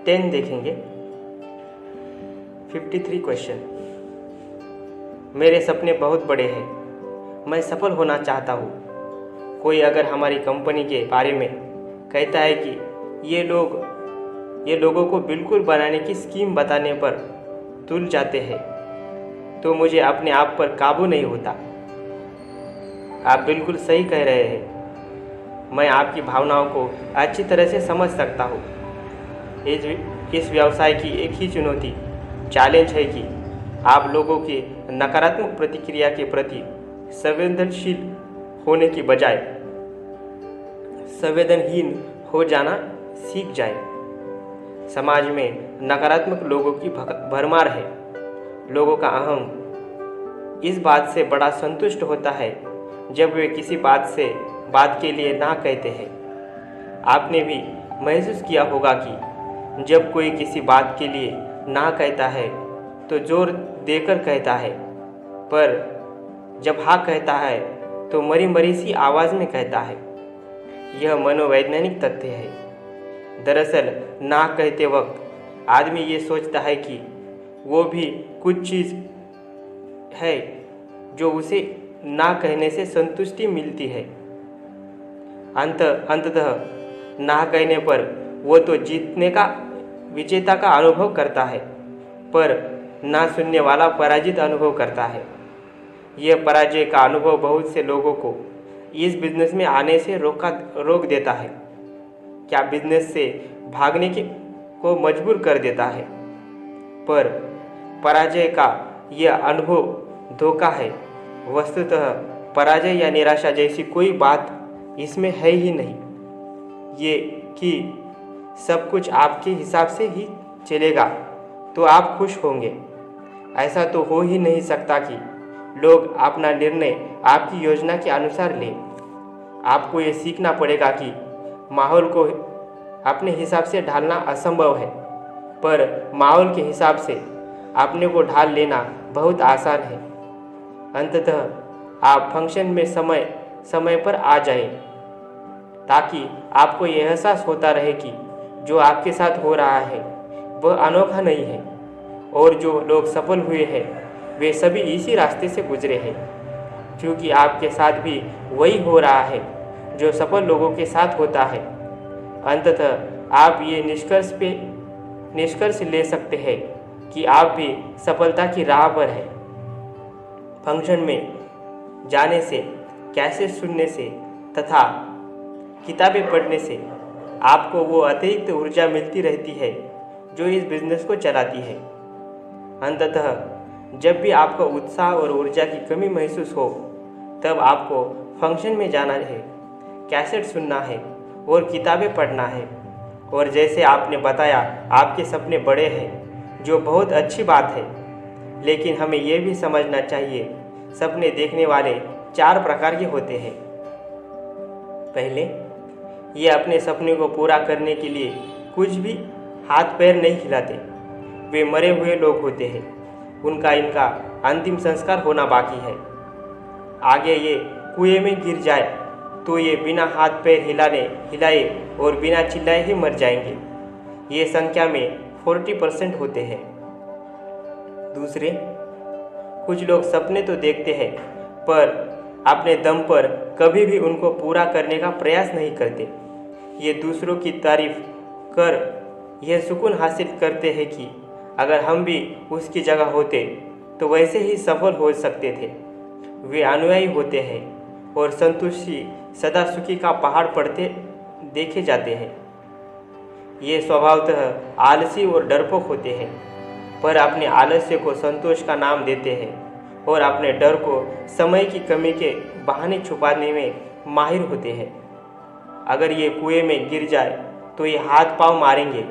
10 देखेंगे। 53 क्वेश्चन। मेरे सपने बहुत बड़े हैं, मैं सफल होना चाहता हूँ। कोई अगर हमारी कंपनी के बारे में कहता है कि ये लोगों को बिल्कुल बनाने की स्कीम बताने पर तुल जाते हैं, तो मुझे अपने आप पर काबू नहीं होता। आप बिल्कुल सही कह रहे हैं। मैं आपकी भावनाओं को अच्छी तरह से समझ सकता हूँ। इस व्यवसाय की एक ही चुनौती, चैलेंज है कि आप लोगों की नकारात्मक प्रतिक्रिया के प्रति संवेदनशील होने की बजाय संवेदनहीन हो जाना सीख जाए। समाज में नकारात्मक लोगों की भरमार है। लोगों का अहम इस बात से बड़ा संतुष्ट होता है जब वे किसी बात के लिए ना कहते हैं। आपने भी महसूस किया होगा कि जब कोई किसी बात के लिए ना कहता है तो जोर देकर कहता है, पर जब हाँ कहता है तो मरी मरी सी आवाज़ में कहता है। यह मनोवैज्ञानिक तथ्य है। दरअसल ना कहते वक्त आदमी ये सोचता है कि वो भी कुछ चीज़ है जो उसे ना कहने से संतुष्टि मिलती है। अंततः ना कहने पर वो तो विजेता का अनुभव करता है, पर ना सुनने वाला पराजित अनुभव करता है। यह पराजय का अनुभव बहुत से लोगों को इस बिजनेस में आने से रोक देता है, क्या बिजनेस से भागने को मजबूर कर देता है। पर पराजय का यह अनुभव धोखा है। वस्तुतः पराजय या निराशा जैसी कोई बात इसमें है ही नहीं। ये कि सब कुछ आपके हिसाब से ही चलेगा तो आप खुश होंगे। ऐसा तो हो ही नहीं सकता कि लोग अपना निर्णय आपकी योजना के अनुसार लें। आपको ये सीखना पड़ेगा कि माहौल को अपने हिसाब से ढालना असंभव है, पर माहौल के हिसाब से अपने को ढाल लेना बहुत आसान है। अंततः आप फंक्शन में समय पर आ जाएं, ताकि आपको यह एहसास होता रहे कि जो आपके साथ हो रहा है वह अनोखा नहीं है, और जो लोग सफल हुए हैं वे सभी इसी रास्ते से गुजरे हैं, क्योंकि आपके साथ भी वही हो रहा है जो सफल लोगों के साथ होता है। अंततः आप ये निष्कर्ष ले सकते हैं कि आप भी सफलता की राह पर हैं। फंक्शन में जाने से, कैसेट सुनने से तथा किताबें पढ़ने से आपको वो अतिरिक्त ऊर्जा मिलती रहती है जो इस बिजनेस को चलाती है। अंततः जब भी आपको उत्साह और ऊर्जा की कमी महसूस हो, तब आपको फंक्शन में जाना है, कैसेट सुनना है और किताबें पढ़ना है। और जैसे आपने बताया, आपके सपने बड़े हैं, जो बहुत अच्छी बात है, लेकिन हमें यह भी समझना चाहिए सपने देखने वाले 4 प्रकार के होते हैं। पहले, ये अपने सपने को पूरा करने के लिए कुछ भी हाथ पैर नहीं हिलाते। वे मरे हुए लोग होते हैं, इनका अंतिम संस्कार होना बाकी है। आगे ये कुएं में गिर जाए तो ये बिना हाथ पैर हिलाए और बिना चिल्लाए ही मर जाएंगे। ये संख्या में 40% होते हैं। दूसरे, कुछ लोग सपने तो देखते हैं, पर अपने दम पर कभी भी उनको पूरा करने का प्रयास नहीं करते। ये दूसरों की तारीफ कर यह सुकून हासिल करते हैं कि अगर हम भी उसकी जगह होते तो वैसे ही सफल हो सकते थे। वे अनुयायी होते हैं और संतुष्टि सदा सुखी का पहाड़ पड़ते देखे जाते हैं। ये स्वभावतः आलसी और डरपोक होते हैं, पर अपने आलस्य को संतोष का नाम देते हैं और अपने डर को समय की कमी के बहाने छुपाने में माहिर होते हैं। अगर ये कुएं में गिर जाए तो ये हाथ पांव मारेंगे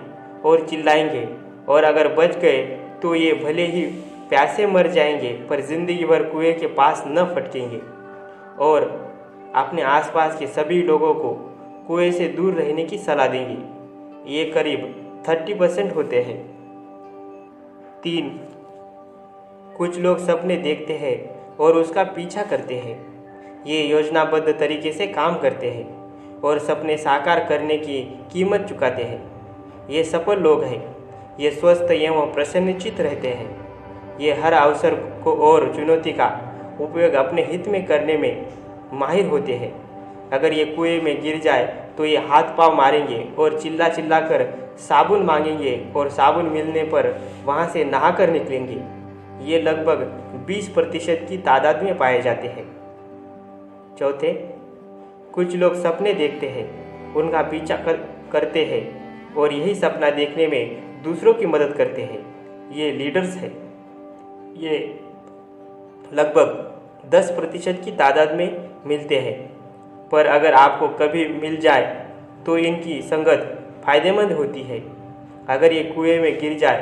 और चिल्लाएंगे, और अगर बच गए तो ये भले ही प्यासे मर जाएंगे, पर जिंदगी भर कुएं के पास न फटकेंगे और अपने आसपास के सभी लोगों को कुएं से दूर रहने की सलाह देंगे। ये करीब 30% होते हैं। 3, कुछ लोग सपने देखते हैं और उसका पीछा करते हैं। ये योजनाबद्ध तरीके से काम करते हैं और सपने साकार करने की कीमत चुकाते हैं। ये सफल लोग हैं। ये स्वस्थ एवं प्रसन्नचित्त रहते हैं। ये हर अवसर को और चुनौती का उपयोग अपने हित में करने में माहिर होते हैं। अगर ये कुएं में गिर जाए तो ये हाथ पांव मारेंगे और चिल्ला चिल्ला कर साबुन मांगेंगे और साबुन मिलने पर वहाँ से नहाकर निकलेंगे। ये लगभग 20% की तादाद में पाए जाते हैं। चौथे, कुछ लोग सपने देखते हैं, उनका पीछा करते हैं और यही सपना देखने में दूसरों की मदद करते हैं। ये लीडर्स हैं। ये लगभग 10% की तादाद में मिलते हैं, पर अगर आपको कभी मिल जाए तो इनकी संगत फायदेमंद होती है। अगर ये कुएं में गिर जाए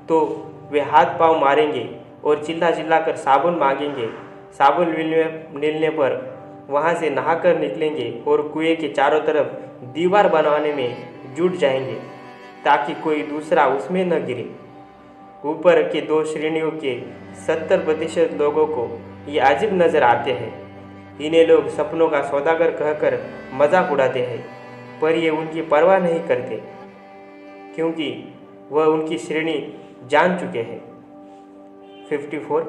तो वे हाथ पांव मारेंगे और चिल्ला चिल्ला कर साबुन मांगेंगे। साबुन मिलने पर वहाँ से नहाकर निकलेंगे और कुएं के चारों तरफ दीवार बनवाने में जुट जाएंगे ताकि कोई दूसरा उसमें न गिरे। ऊपर के 2 श्रेणियों के 70% लोगों को ये अजीब नज़र आते हैं। इन्हें लोग सपनों का सौदागर कहकर मजाक उड़ाते हैं, पर ये उनकी परवाह नहीं करते क्योंकि वह उनकी श्रेणी जान चुके हैं। 54,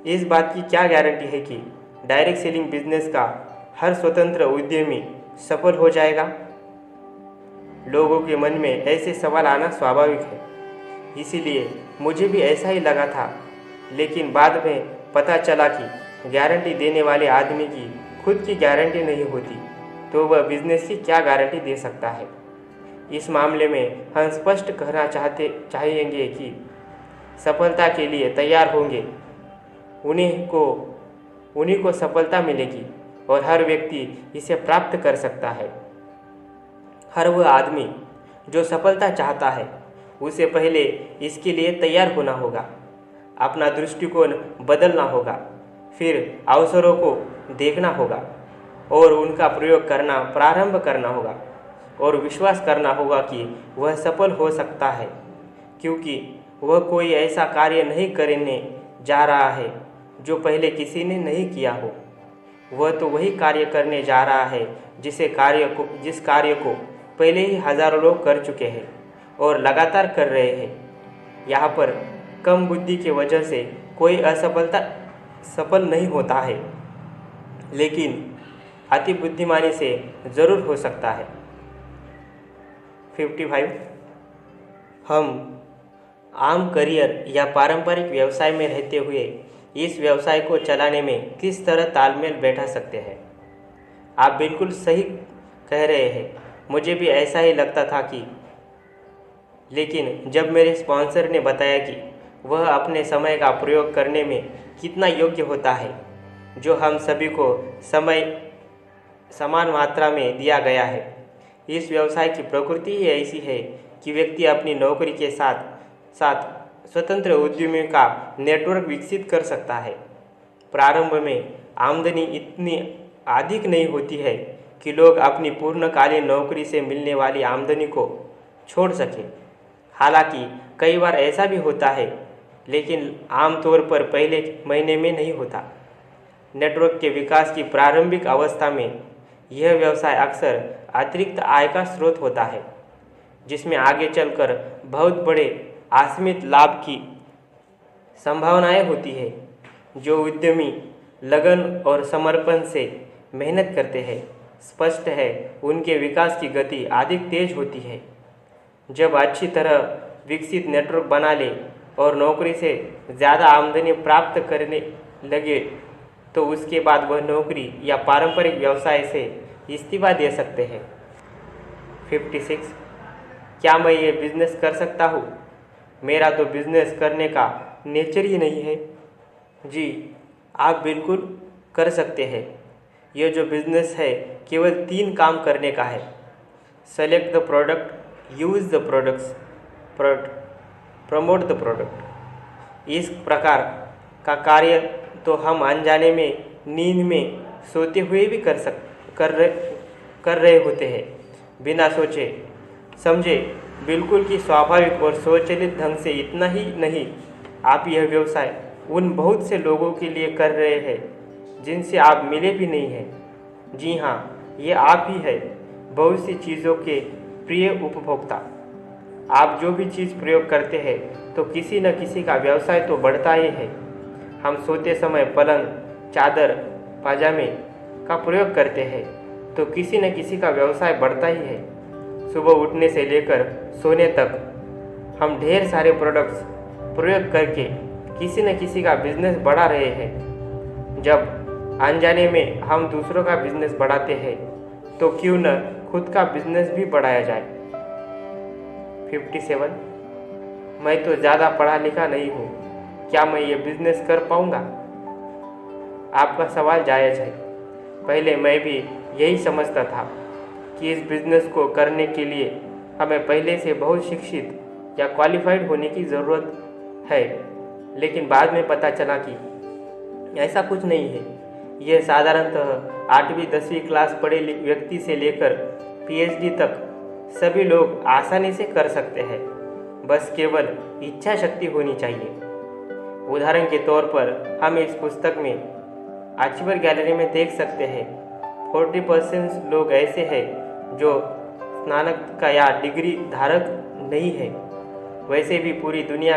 इस बात की क्या गारंटी है कि डायरेक्ट सेलिंग बिजनेस का हर स्वतंत्र उद्यमी सफल हो जाएगा? लोगों के मन में ऐसे सवाल आना स्वाभाविक है। इसीलिए मुझे भी ऐसा ही लगा था, लेकिन बाद में पता चला कि गारंटी देने वाले आदमी की खुद की गारंटी नहीं होती, तो वह बिजनेस की क्या गारंटी दे सकता है। इस मामले में हम स्पष्ट कहना चाहेंगे कि सफलता के लिए तैयार होंगे, उन्हीं को सफलता मिलेगी और हर व्यक्ति इसे प्राप्त कर सकता है। हर वह आदमी जो सफलता चाहता है उसे पहले इसके लिए तैयार होना होगा, अपना दृष्टिकोण बदलना होगा, फिर अवसरों को देखना होगा और उनका प्रयोग करना प्रारंभ करना होगा और विश्वास करना होगा कि वह सफल हो सकता है, क्योंकि वह कोई ऐसा कार्य नहीं करने जा रहा है जो पहले किसी ने नहीं किया हो। वह तो वही कार्य करने जा रहा है जिस कार्य को पहले ही हजारों लोग कर चुके हैं और लगातार कर रहे हैं। यहाँ पर कम बुद्धि की वजह से कोई सफल नहीं होता है, लेकिन अति बुद्धिमानी से ज़रूर हो सकता है। 55, हम आम करियर या पारंपरिक व्यवसाय में रहते हुए इस व्यवसाय को चलाने में किस तरह तालमेल बैठा सकते हैं? आप बिल्कुल सही कह रहे हैं। मुझे भी ऐसा ही लगता था लेकिन जब मेरे स्पॉन्सर ने बताया कि वह अपने समय का प्रयोग करने में कितना योग्य होता है, जो हम सभी को समय समान मात्रा में दिया गया है। इस व्यवसाय की प्रकृति ही ऐसी है कि व्यक्ति अपनी नौकरी के साथ साथ स्वतंत्र उद्यमियों का नेटवर्क विकसित कर सकता है। प्रारंभ में आमदनी इतनी अधिक नहीं होती है कि लोग अपनी पूर्णकालीन नौकरी से मिलने वाली आमदनी को छोड़ सकें। हालांकि कई बार ऐसा भी होता है, लेकिन आमतौर पर पहले महीने में नहीं होता। नेटवर्क के विकास की प्रारंभिक अवस्था में यह व्यवसाय अक्सर अतिरिक्त आय का स्रोत होता है, जिसमें आगे चलकर बहुत बड़े असीमित लाभ की संभावनाएं होती है। जो उद्यमी लगन और समर्पण से मेहनत करते हैं, स्पष्ट है उनके विकास की गति अधिक तेज होती है। जब अच्छी तरह विकसित नेटवर्क बना ले और नौकरी से ज़्यादा आमदनी प्राप्त करने लगे, तो उसके बाद वह नौकरी या पारंपरिक व्यवसाय से इस्तीफा दे सकते हैं। 56, क्या मैं ये बिज़नेस कर सकता हूँ? मेरा तो बिज़नेस करने का नेचर ही नहीं है। जी, आप बिल्कुल कर सकते हैं। यह जो बिज़नेस है केवल 3 काम करने का है: select the product, use the products, promote the product. इस प्रकार का कार्य तो हम अनजाने में नींद में सोते हुए भी कर रहे होते हैं, बिना सोचे समझे, बिल्कुल कि स्वाभाविक और स्वचालित ढंग से। इतना ही नहीं, आप यह व्यवसाय उन बहुत से लोगों के लिए कर रहे हैं जिनसे आप मिले भी नहीं हैं। जी हाँ, ये आप ही है। बहुत सी चीज़ों के प्रिय उपभोक्ता, आप जो भी चीज़ प्रयोग करते हैं तो किसी न किसी का व्यवसाय तो बढ़ता ही है। हम सोते समय पलंग, चादर, पाजामे का प्रयोग करते हैं तो किसी न किसी का व्यवसाय बढ़ता ही है। सुबह उठने से लेकर सोने तक हम ढेर सारे प्रोडक्ट्स प्रयोग करके किसी न किसी का बिजनेस बढ़ा रहे हैं। जब अनजाने में हम दूसरों का बिजनेस बढ़ाते हैं तो क्यों न खुद का बिजनेस भी बढ़ाया जाए। 57, मैं तो ज़्यादा पढ़ा लिखा नहीं हूँ, क्या मैं ये बिजनेस कर पाऊँगा? आपका सवाल जायज़ है। पहले मैं भी यही समझता था कि इस बिजनेस को करने के लिए हमें पहले से बहुत शिक्षित या क्वालिफाइड होने की ज़रूरत है, लेकिन बाद में पता चला कि ऐसा कुछ नहीं है। यह साधारणतः 8वीं 10वीं क्लास पढ़े व्यक्ति से लेकर PhD तक सभी लोग आसानी से कर सकते हैं, बस केवल इच्छा शक्ति होनी चाहिए। उदाहरण के तौर पर हम इस पुस्तक में अचीवर गैलरी में देख सकते हैं 40% लोग ऐसे हैं जो स्नातक का या डिग्री धारक नहीं है। वैसे भी पूरी दुनिया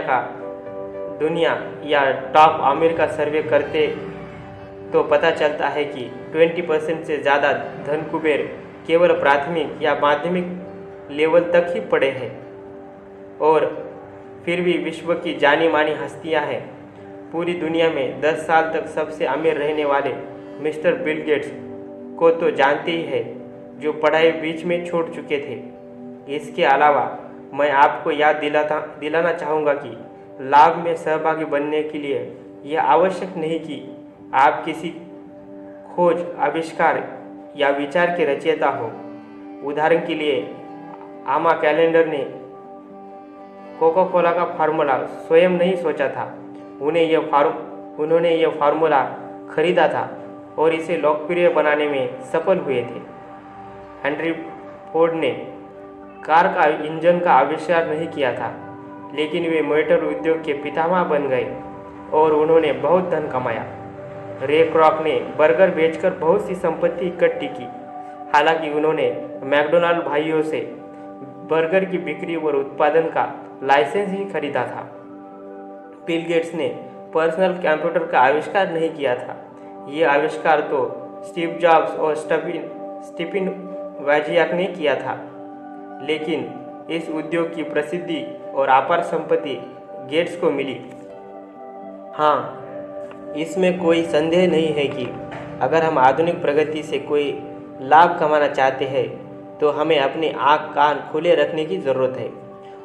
या टॉप अमीर का सर्वे करते तो पता चलता है कि 20% से ज़्यादा धन कुबेर केवल प्राथमिक या माध्यमिक लेवल तक ही पढ़े हैं। और फिर भी विश्व की जानी मानी हस्तियां हैं। पूरी दुनिया में 10 साल तक सबसे अमीर रहने वाले मिस्टर बिल गेट्स को तो जानते ही है, जो पढ़ाई बीच में छोड़ चुके थे। इसके अलावा मैं आपको याद दिलाना चाहूँगा कि लाभ में सहभागी बनने के लिए यह आवश्यक नहीं कि आप किसी खोज, आविष्कार या विचार के रचयिता हो। उदाहरण के लिए आमा कैलेंडर ने कोका कोला का फार्मूला स्वयं नहीं सोचा था, उन्होंने यह फार्मूला खरीदा था और इसे लोकप्रिय बनाने में सफल हुए थे। हेनरी फोर्ड ने कार का इंजन का आविष्कार नहीं किया था, लेकिन वे मोटर उद्योग के पितामह बन गए और उन्होंने बहुत धन कमाया। रे क्रॉक ने बर्गर बेचकर बहुत सी संपत्ति इकट्ठी की, हालांकि उन्होंने मैकडोनाल्ड भाइयों से बर्गर की बिक्री और उत्पादन का लाइसेंस ही खरीदा था। बिल गेट्स ने पर्सनल कंप्यूटर का आविष्कार नहीं किया था। ये आविष्कार तो स्टीव जॉब्स और स्टीफन वाजियाक ने किया था, लेकिन इस उद्योग की प्रसिद्धि और अपार संपत्ति गेट्स को मिली। हाँ, इसमें कोई संदेह नहीं है कि अगर हम आधुनिक प्रगति से कोई लाभ कमाना चाहते हैं तो हमें अपने आँख कान खुले रखने की ज़रूरत है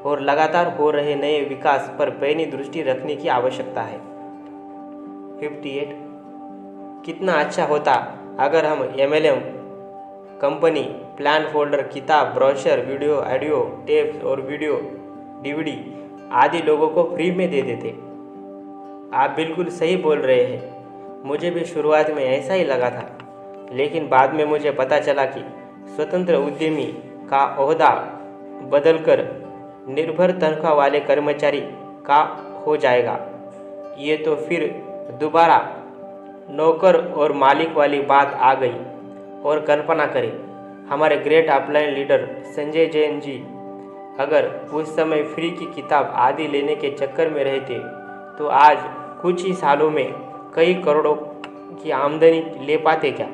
और लगातार हो रहे नए विकास पर पैनी दृष्टि रखने की आवश्यकता है। 58, कितना अच्छा होता अगर हम MLM कंपनी प्लान, फोल्डर, किताब, ब्रोशर, वीडियो, ऑडियो टेप्स और वीडियो DVD आदि लोगों को फ्री में दे देते। आप बिल्कुल सही बोल रहे हैं। मुझे भी शुरुआत में ऐसा ही लगा था, लेकिन बाद में मुझे पता चला कि स्वतंत्र उद्यमी का ओहदा बदलकर निर्भर तनख्वाह वाले कर्मचारी का हो जाएगा। ये तो फिर दोबारा नौकर और मालिक वाली बात आ गई। और कल्पना करें, हमारे great upline leader Sanjay Jain ji अगर उस समय फ्री की किताब आदि लेने के चक्कर में रहते तो आज कुछ ही सालों में कई करोड़ों की आमदनी ले पाते क्या?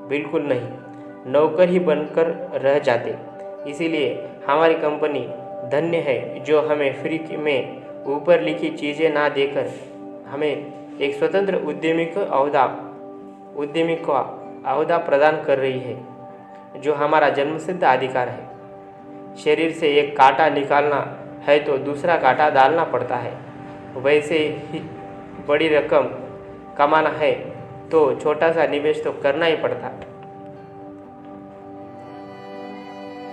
बिल्कुल नहीं, नौकर ही बनकर रह जाते। इसीलिए हमारी कंपनी धन्य है जो हमें फ्री में ऊपर लिखी चीज़ें ना देकर हमें एक स्वतंत्र उद्यमी को अहदा प्रदान कर रही है, जो हमारा जन्मसिद्ध अधिकार है। शरीर से एक कांटा निकालना है तो दूसरा कांटा डालना पड़ता है, वैसे ही बड़ी रकम कमाना है तो छोटा सा निवेश तो करना ही पड़ता।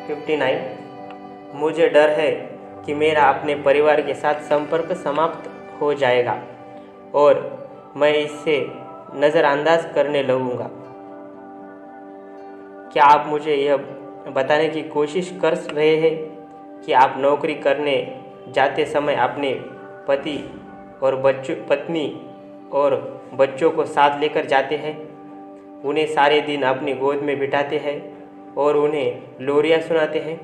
59, मुझे डर है कि मेरा अपने परिवार के साथ संपर्क समाप्त हो जाएगा और मैं इससे नज़रअंदाज करने लगूंगा। क्या आप मुझे यह बताने की कोशिश कर रहे हैं कि आप नौकरी करने जाते समय अपने पति और पत्नी और बच्चों को साथ लेकर जाते हैं, उन्हें सारे दिन अपनी गोद में बिठाते हैं और उन्हें लोरियां सुनाते हैं?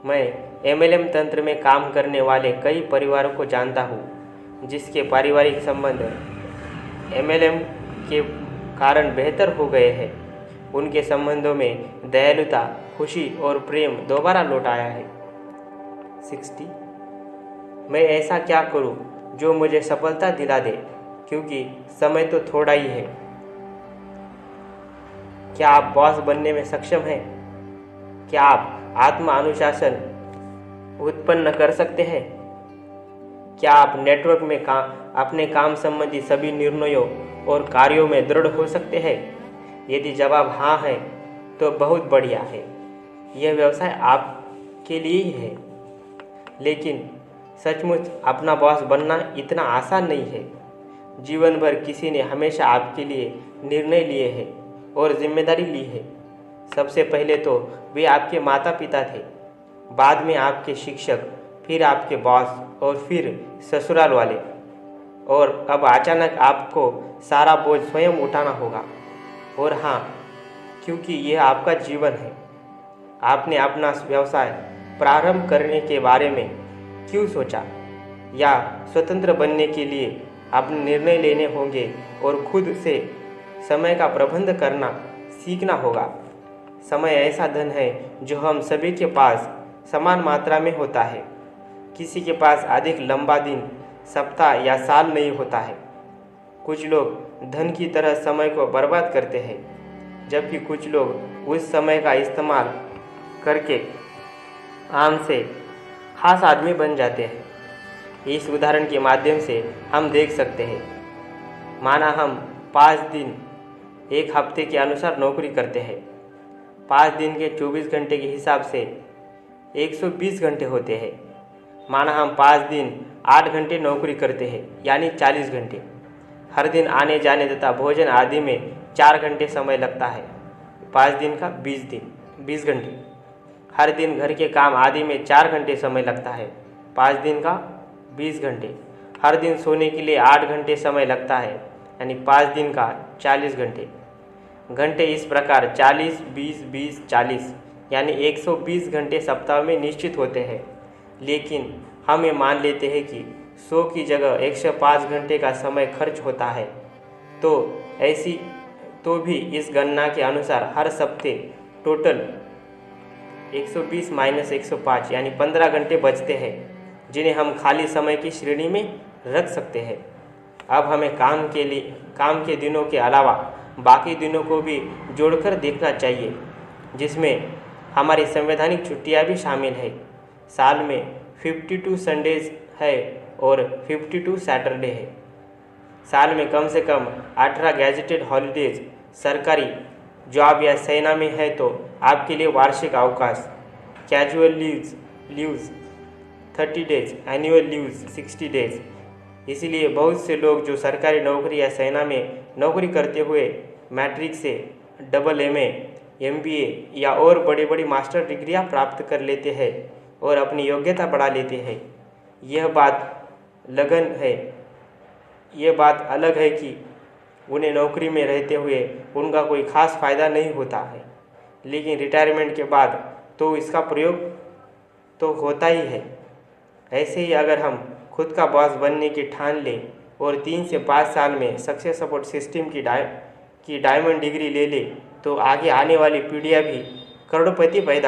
मैं MLM तंत्र में काम करने वाले कई परिवारों को जानता हूँ जिसके पारिवारिक संबंध MLM के कारण बेहतर हो गए हैं। उनके संबंधों में दयालुता, खुशी और प्रेम दोबारा लौट आया है। 60 मैं ऐसा क्या करूं जो मुझे सफलता दिला दे, क्योंकि समय तो थोड़ा ही है। क्या आप बॉस बनने में सक्षम हैं? क्या आप आत्म अनुशासन उत्पन्न कर सकते हैं? क्या आप नेटवर्क में अपने काम संबंधी सभी निर्णयों और कार्यों में दृढ़ हो सकते हैं? यदि जवाब हाँ है तो बहुत बढ़िया है, यह व्यवसाय आपके लिए ही है। लेकिन सचमुच अपना बॉस बनना इतना आसान नहीं है। जीवन भर किसी ने हमेशा आपके लिए निर्णय लिए हैं और जिम्मेदारी ली है। सबसे पहले तो वे आपके माता पिता थे, बाद में आपके शिक्षक, फिर आपके बॉस और फिर ससुराल वाले, और अब अचानक आपको सारा बोझ स्वयं उठाना होगा। और हाँ, क्योंकि यह आपका जीवन है। आपने अपना व्यवसाय प्रारंभ करने के बारे में क्यों सोचा? या स्वतंत्र बनने के लिए अपने निर्णय लेने होंगे और खुद से समय का प्रबंध करना सीखना होगा। समय ऐसा धन है जो हम सभी के पास समान मात्रा में होता है। किसी के पास अधिक लंबा दिन, सप्ताह या साल नहीं होता है। कुछ लोग धन की तरह समय को बर्बाद करते हैं, जबकि कुछ लोग उस समय का इस्तेमाल करके आम से खास आदमी बन जाते हैं। इस उदाहरण के माध्यम से हम देख सकते हैं, माना हम 5 दिन एक हफ्ते के अनुसार नौकरी करते हैं। 5 दिन के 24 घंटे के हिसाब से 120 घंटे होते हैं। माना हम 5 दिन 8 घंटे नौकरी करते हैं, यानी 40 घंटे। हर दिन आने जाने तथा भोजन आदि में 4 घंटे समय लगता है। 5 दिन का 20 घंटे। हर दिन घर के काम आदि में 4 घंटे समय लगता है। 5 दिन का 20 घंटे। हर दिन सोने के लिए 8 घंटे समय लगता है, यानी 5 दिन का 40 घंटे। घंटे इस प्रकार 40, 20, 20, 40 यानी 120 घंटे सप्ताह में निश्चित होते हैं। लेकिन हम ये मान लेते हैं कि 100 की जगह 105 घंटे का समय खर्च होता है। तो भी इस गणना के अनुसार हर सप्ते टोटल 120 - 105 यानी 15 घंटे बचते हैं, जिन्हें हम खाली समय की श्रेणी में रख सकते हैं। अब हमें काम के दिनों के अलावा बाकी दिनों को भी जोड़कर देखना चाहिए, जिसमें हमारी संवैधानिक छुट्टियां भी शामिल है। साल में 52 संडेज है और 52 सैटरडे है। साल में कम से कम 18 गैजेटेड हॉलीडेज सरकारी जॉब या सेना में है तो आपके लिए वार्षिक अवकाश, casual leaves 30 days, annual leaves 60 days. इसीलिए बहुत से लोग जो सरकारी नौकरी या सेना में नौकरी करते हुए मैट्रिक से AA, MBA या और बड़ी बड़ी मास्टर डिग्रियां प्राप्त कर लेते हैं और अपनी योग्यता बढ़ा लेते हैं। यह बात अलग है कि उन्हें नौकरी में रहते हुए उनका कोई खास फ़ायदा नहीं होता है, लेकिन रिटायरमेंट के बाद तो इसका प्रयोग तो होता ही है। ऐसे ही अगर हम खुद का बॉस बनने की ठान लें और 3 से 5 साल में सक्सेस सपोर्ट सिस्टम की डायमंड डिग्री ले लें, तो आगे आने वाली पीढ़ियाँ भी करोड़पति पैदा